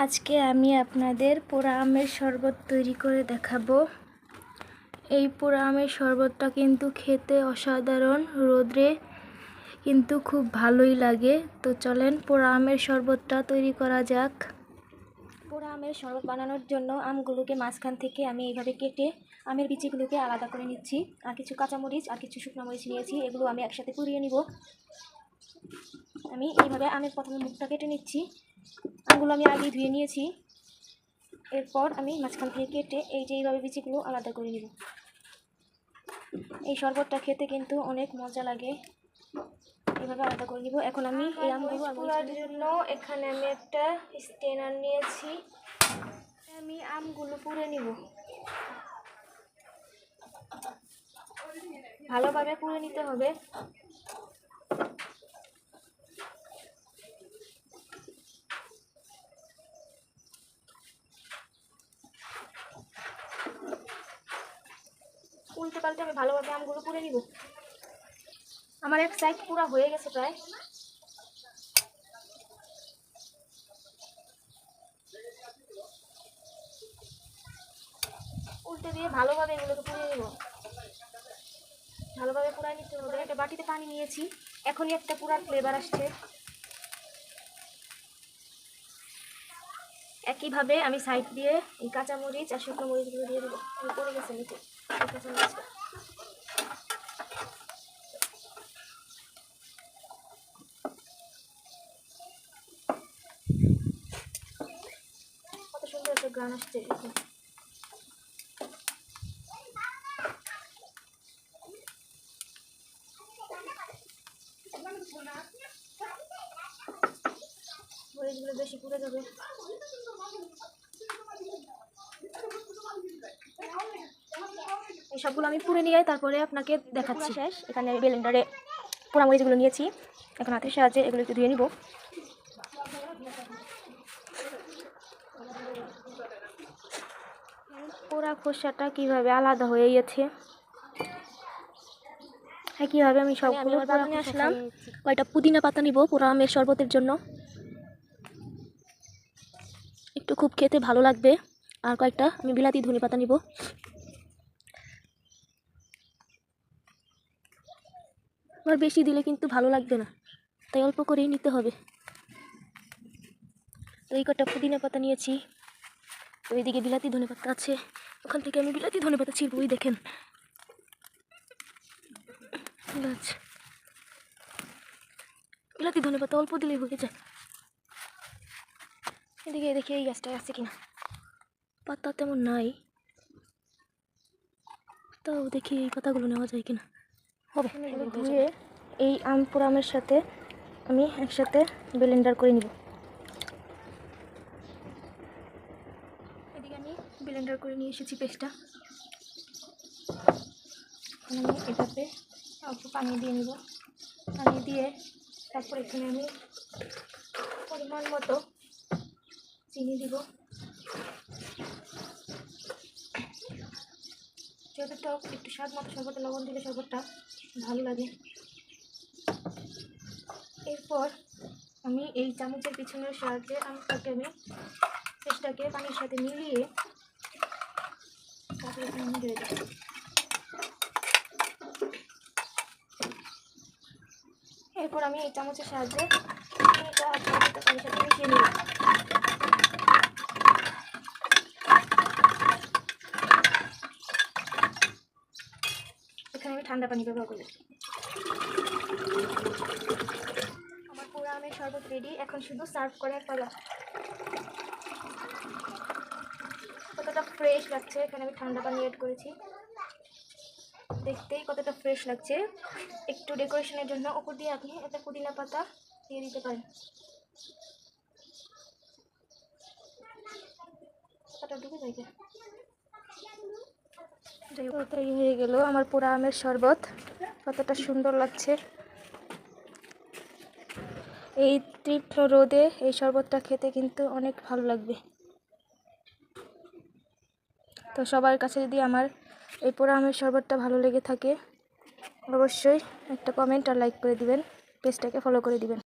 আজকে আমি আপনাদের পোড়া আমের শরবত তৈরি করে দেখাবো। এই পোড়া আমের শরবতটা কিন্তু খেতে অসাধারণ, রোদে কিন্তু খুব ভালোই লাগে। তো চলেন পোড়া আমের শরবতটা তৈরি করা যাক। পোড়া আমের শরবত বানানোর জন্য আমগুলোকে মাঝখান থেকে আমি এইভাবে কেটে আমের বিচিগুলোকে আলাদা করে নিচ্ছি। আর কিছু কাঁচামরিচ আর কিছু শুকনো মরিচ নিয়েছি, এগুলো আমি একসাথে পুড়িয়ে নিব। আমি এইভাবে আমের প্রথমে মুখটা কেটে নিচ্ছি। আমগুলো আমি আগে ধুয়ে নিয়েছি। এরপর আমি মাঝখান থেকে কেটে এইভাবে বিচিগুলো আলাদা করে নিব। এই শরবতটা খেতে কিন্তু অনেক মজা লাগে। এইভাবে আলাদা করে নিব। এখন আমি এই আমগুলো পোড়ার জন্য এখানে আমি একটা স্টেনার নিয়েছি। আমি আমগুলো পুড়ে নিব, ভালোভাবে পুড়ে নিতে হবে। উল্টে পাল্টে আমি ভালোভাবে আমগুলো পুড়ে নিব। আমার এক সাইড পুরা হয়ে গেছে প্রায়। উল্টে দিয়ে ভালোভাবে এগুলোকে পুড়িয়ে নিব। ভালোভাবে পুড়ায় নিতে হবে। একটা বাটিতে পানি নিয়েছি, এখনই একটা পুরার ফ্লেভার আসছে। একইভাবে আমি সাইড দিয়ে এই কাঁচামরিচ আর শুকনো মরিচগুলো দিয়ে দেবো। পড়ে গেছে নিচে কাঁচামরিচটা। কত সুন্দর একটা গ্রান আসছে। মরিচগুলো বেশি পুড়ে যাবে। এই সবগুলো আমি পুড়ে নিয়ে তারপরে আপনাকে দেখাচ্ছি। শেষ, এখানে ব্লেন্ডারে পোড়া মরিচগুলো নিয়েছি। এখন হাতের সাহায্যে এগুলো একটু ধুয়ে নিব। পোড়া খোসাটা কিভাবে আলাদা হয়ে গেছে। একইভাবে আমি সবগুলো বাগানে আসলাম। কয়টা পুদিনা পাতা নিব পোড়া আমের শরবতের জন্য, একটু খুব খেতে ভালো লাগবে। আর কয়েকটা আমি বিলাতি ধনে পাতা নিব। আর বেশি দিলে কিন্তু ভালো লাগবে না, তাই অল্প করেই নিতে হবে। তো এই কটা পুদিনা পাতা নিয়েছি। তো এইদিকে বিলাতি ধনে পাতা আছে, ওখান থেকে আমি বিলাতি ধনে পাতা ছিঁড়ব। ওই দেখেন গাছ, বিলাতি ধনে পাতা অল্প দিলেই হয়ে যায়। এদিকে দেখি এই গাছটায় আছে কিনা, পাতা তেমন নাই। তাও দেখি এই পাতাগুলো নেওয়া যায় কিনা। হবে। ধুয়ে এই আম পোড়া আমের সাথে আমি একসাথে ব্লেন্ডার করে নিব। এদিকে আমি ব্লেন্ডার করে নিয়ে এসেছি পেস্টটা। আমি এটাতে অল্প পানি দিয়ে নিব। পানি দিয়ে তারপর এখানে আমি পরিমাণ মতো চিনি দিব। যেহেতু টক, একটু স্বাদ মতো শরবতে লবণ দিলে শরবতটা ভালো লাগে। এরপর আমি এই চামচের পিছনের সাহায্যে আমটাকে আমি পেস্টটাকে পানির সাথে মিলিয়ে তারপরে এখানে আমি দিয়ে দেব। এরপর আমি এই চামচের সাহায্যে এটা পানির সাথে মিশিয়ে নেব। এখানে আমি ঠান্ডা পানি ব্যবহার করি। আমার পোড়া আমের শরবত রেডি। এখন শুধু সার্ভ করার পালা। কতটা ফ্রেশ লাগছে। এখানে আমি ঠান্ডা পানি অ্যাড করেছি, দেখতেই কতটা ফ্রেশ লাগছে। একটু ডেকোরেশনের জন্য উপর দিয়ে আপনি একটা পুদিনা পাতা দিয়ে দিতে পারেন। পাতাটা ঢুকে যায়। যাই হোক, তৈরি হয়ে গেল আমার পোড়া আমের শরবত। কতটা সুন্দর লাগছে। এই তীব্র রোদে এই শরবতটা খেতে কিন্তু অনেক ভালো লাগবে। তো সবার কাছে যদি আমার এই পোড়া আমের শরবতটা ভালো লেগে থাকে, অবশ্যই একটা কমেন্ট আর লাইক করে দিবেন, পেজটাকে ফলো করে দিবেন।